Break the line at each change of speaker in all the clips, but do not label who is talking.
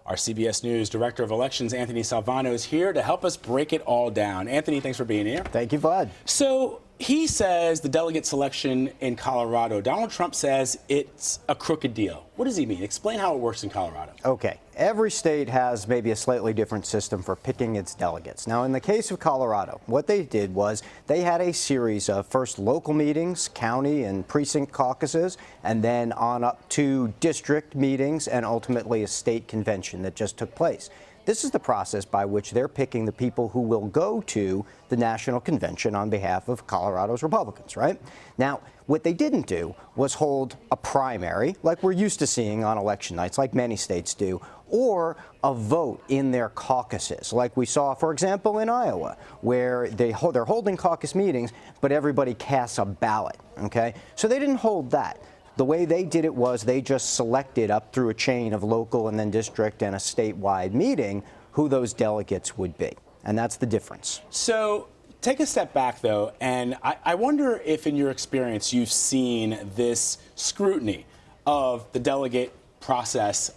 Our CBS News Director of Elections, Anthony Salvanto, is here to help us break it all down. Anthony, thanks for being here.
Thank you, Vlad.
So he says the delegate selection in Colorado, Donald Trump says it's a crooked deal. What does he mean? Explain how it works in Colorado.
Okay. Every state has maybe a slightly different system for picking its delegates. Now, in the case of Colorado, what they did was they had a series of first local meetings, county and precinct caucuses, and then on up to district meetings and ultimately a state convention that just took place. This is the process by which they're picking the people who will go to the national convention on behalf of Colorado's Republicans, right? Now, what they didn't do was hold a primary, like we're used to seeing on election nights, like many states do, or a vote in their caucuses, like we saw, for example, in Iowa, where they're holding caucus meetings, but everybody casts a ballot, okay? So they didn't hold that. The way they did it was they just selected up through a chain of local and then district and a statewide meeting who those delegates would be. And that's the difference. So
take a step back, though, and I wonder if in your experience you've seen this scrutiny of the delegate process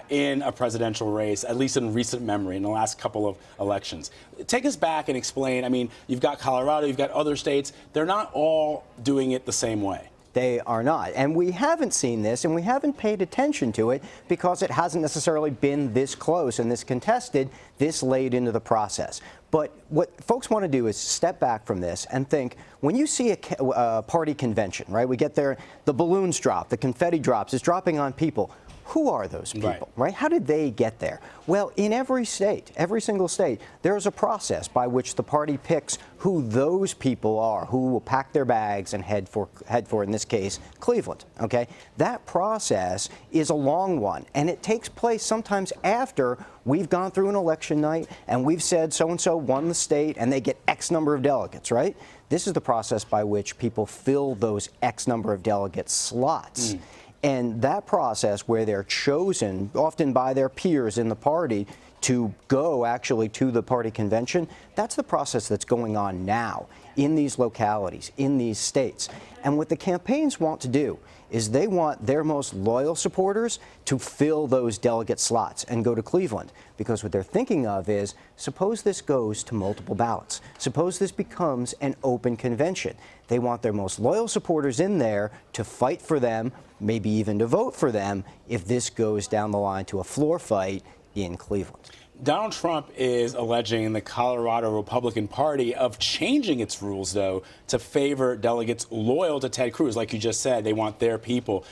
in a presidential race, at least in recent memory, in the last couple of elections. Take us back and explain. I mean, you've got Colorado, you've got other states. They're not all doing it the same way.
They are not. And we haven't seen this, and we haven't paid attention to it because it hasn't necessarily been this close and this contested this late into the process. But what folks want to do is step back from this and think, when you see a party convention, right, we get there, the balloons drop, the confetti drops, it's dropping on people. Who are those people, right? How did they get there? Well, in every state, every single state, there's a process by which the party picks who those people are, who will pack their bags and head for, in this case, Cleveland, okay? That process is a long one, and it takes place sometimes after we've gone through an election night and we've said so-and-so won the state and they get X number of delegates, right? This is the process by which people fill those X number of delegate slots. And that process where they're chosen, often by their peers in the party, to go actually to the party convention, that's the process that's going on now in these localities, in these states. And what the campaigns want to do is they want their most loyal supporters to fill those delegate slots and go to Cleveland. Because what they're thinking of is, suppose this goes to multiple ballots. Suppose this becomes an open convention. They want their most loyal supporters in there to fight for them, maybe even to vote for them, if this goes down the line to a floor fight in Cleveland.
Donald Trump is alleging the Colorado Republican Party of changing its rules, though, to favor delegates loyal to Ted Cruz. Like you just said, they want their people.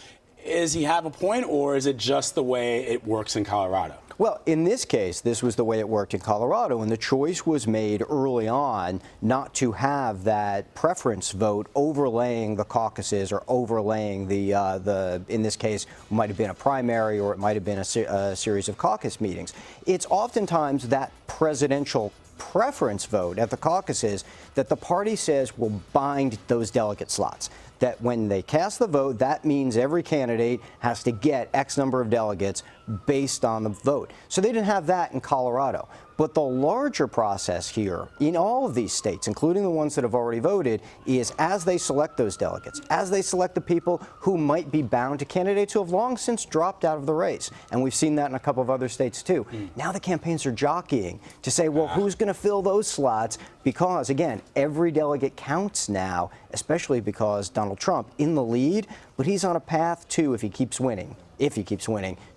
Does he have a point, or is it just the way it works in Colorado?
Well, in this case, this was the way it worked in Colorado, and the choice was made early on not to have that preference vote overlaying the caucuses or overlaying the in this case, might have been a primary or it might have been a series of caucus meetings. It's oftentimes that presidential preference vote at the caucuses that the party says will bind those delegate slots. That when they cast the vote, that means every candidate has to get X number of delegates based on the vote. So they didn't have that in Colorado. But the larger process here in all of these states, including the ones that have already voted, is as they select those delegates, as they select the people who might be bound to candidates who have long since dropped out of the race. And we've seen that in a couple of other states, too. Now the campaigns are jockeying to say, well, who's going to fill those slots? Because, again, every delegate counts now, especially because Donald Trump in the lead, but he's on a path to, if he keeps winning,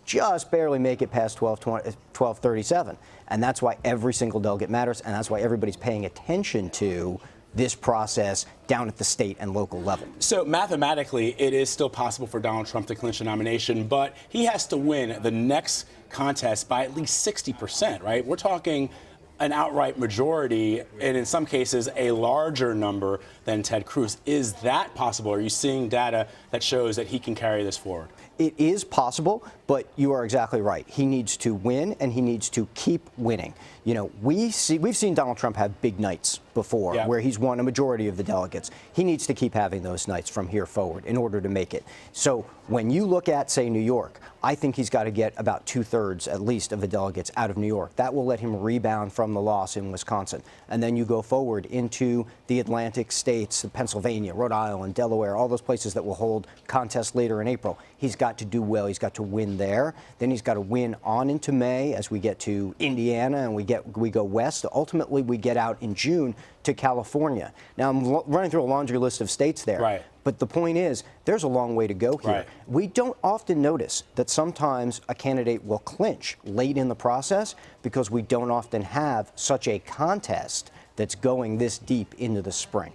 just barely make it past 1237. And that's why every single delegate matters, and that's why everybody's paying attention to this process down at the state and local level.
So mathematically, it is still possible for Donald Trump to clinch a nomination, but he has to win the next contest by at least 60%, right? We're talking an outright majority, and in some cases, a larger number than Ted Cruz. Is that possible? Are you seeing data that shows that he can carry this forward?
It is possible, but you are exactly right. He needs to win, and he needs to keep winning. You know, we've seen Donald Trump have big nights before,
Yeah.
where he's won a majority of the delegates. He needs to keep having those nights from here forward in order to make it. So when you look at, say, New York, I think he's got to get about 2/3 at least of the delegates out of New York. That will let him rebound from the loss in Wisconsin. And then you go forward into the Atlantic states, Pennsylvania, Rhode Island, Delaware, all those places that will hold contests later in April. He's got to do well. He's got to win there. Then he's got to win on into May as we get to Indiana and we go west. Ultimately, we get out in June to California. Now, I'm running through a laundry list of states there.
Right.
But the point is, there's a long way to go here.
Right.
We don't often notice that sometimes a candidate will clinch late in the process because we don't often have such a contest that's going this deep into the spring.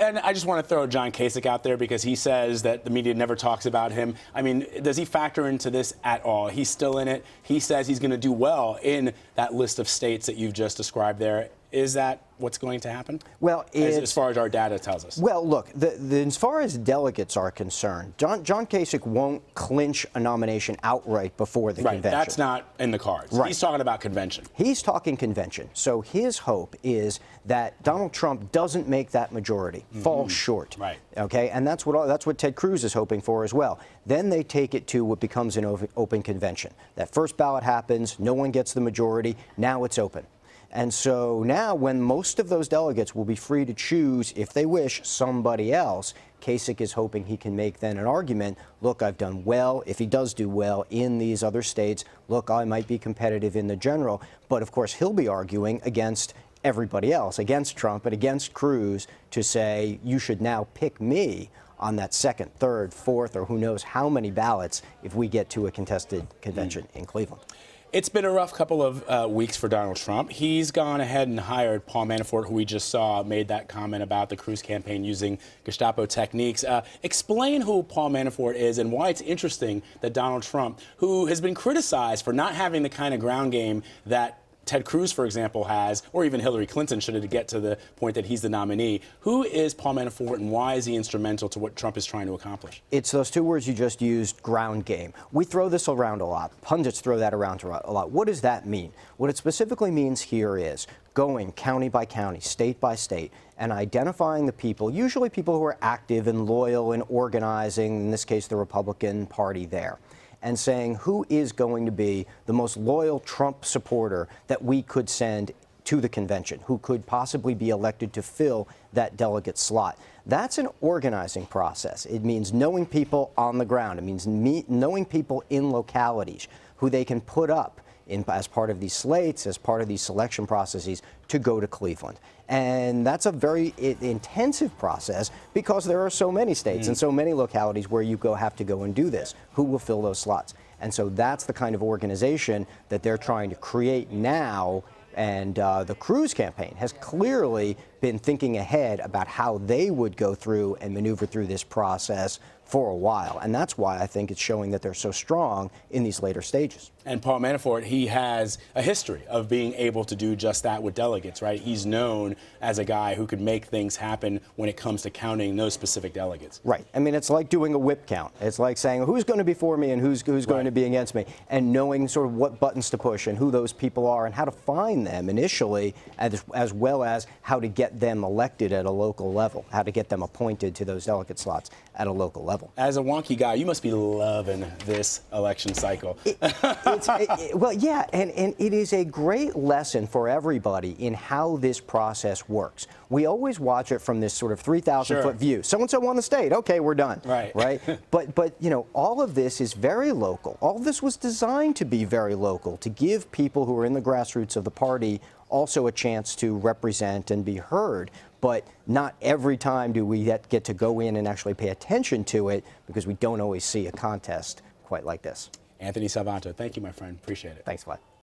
And I just want to throw John Kasich out there because he says that the media never talks about him. I mean, does he factor into this at all? He's still in it. He says he's going to do well in that list of states that you've just described there. Is that what's going to happen?
Well,
as far as our data tells us.
Well, look, as far as delegates are concerned, John Kasich won't clinch a nomination outright before the convention.
That's not in the cards.
Right.
He's talking about convention.
He's talking convention. So his hope is that Donald Trump doesn't make that majority, falls short.
Right.
Okay, and that's what Ted Cruz is hoping for as well. Then they take it to what becomes an open convention. That first ballot happens, no one gets the majority, now it's open. And so now when most of those delegates will be free to choose, if they wish, somebody else, Kasich is hoping he can make then an argument, look, I've done well. If he does do well in these other states, look, I might be competitive in the general. But of course, he'll be arguing against everybody else, against Trump and against Cruz, to say, you should now pick me on that second, third, fourth, or who knows how many ballots if we get to a contested convention in Cleveland.
It's been a rough couple of weeks for Donald Trump. He's gone ahead and hired Paul Manafort, who we just saw made that comment about the Cruz campaign using Gestapo techniques. Explain who Paul Manafort is and why it's interesting that Donald Trump, who has been criticized for not having the kind of ground game that Ted Cruz, for example, has, or even Hillary Clinton, should it get to the point that he's the nominee. Who is Paul Manafort and why is he instrumental to what Trump is trying to accomplish? It's
those two words you just used, ground game. We throw this around a lot. Pundits throw that around a lot. What does that mean? What it specifically means here is going county by county, state by state, and identifying the people, usually people who are active and loyal and organizing, in this case the Republican Party there, and saying who is going to be the most loyal Trump supporter that we could send to the convention, who could possibly be elected to fill that delegate slot. That's an organizing process. It means knowing people on the ground. It means knowing people in localities who they can put up as part of these slates, as part of these selection processes to go to Cleveland. And that's a very intensive process because there are so many states and so many localities where you have to go and do this. Who will fill those slots? And so that's the kind of organization that they're trying to create now. And the Cruz campaign has clearly been thinking ahead about how they would go through and maneuver through this process for a while. And that's why I think it's showing that they're so strong in these later stages.
And Paul Manafort, he has a history of being able to do just that with delegates, right? He's known as a guy who could make things happen when it comes to counting those specific delegates.
Right. I mean, it's like doing a whip count. It's like saying who's going to be for me and who's going to be against me, and knowing sort of what buttons to push and who those people are and how to find them initially, as well as how to get them elected at a local level, how to get them appointed to those delegate slots at a local level.
As a wonky guy, you must be loving this election cycle.
Well, yeah, and it is a great lesson for everybody in how this process works. We always watch it from this sort of 3,000-foot view. So-and-so won the state. Okay, we're done. Right? But you know, all of this is very local. All of this was designed to be very local, to give people who are in the grassroots of the party also a chance to represent and be heard. But not every time do we get to go in and actually pay attention to it because we don't always see a contest quite like this.
Anthony Salvanto, thank you, my friend. Appreciate it.
Thanks, Vlad.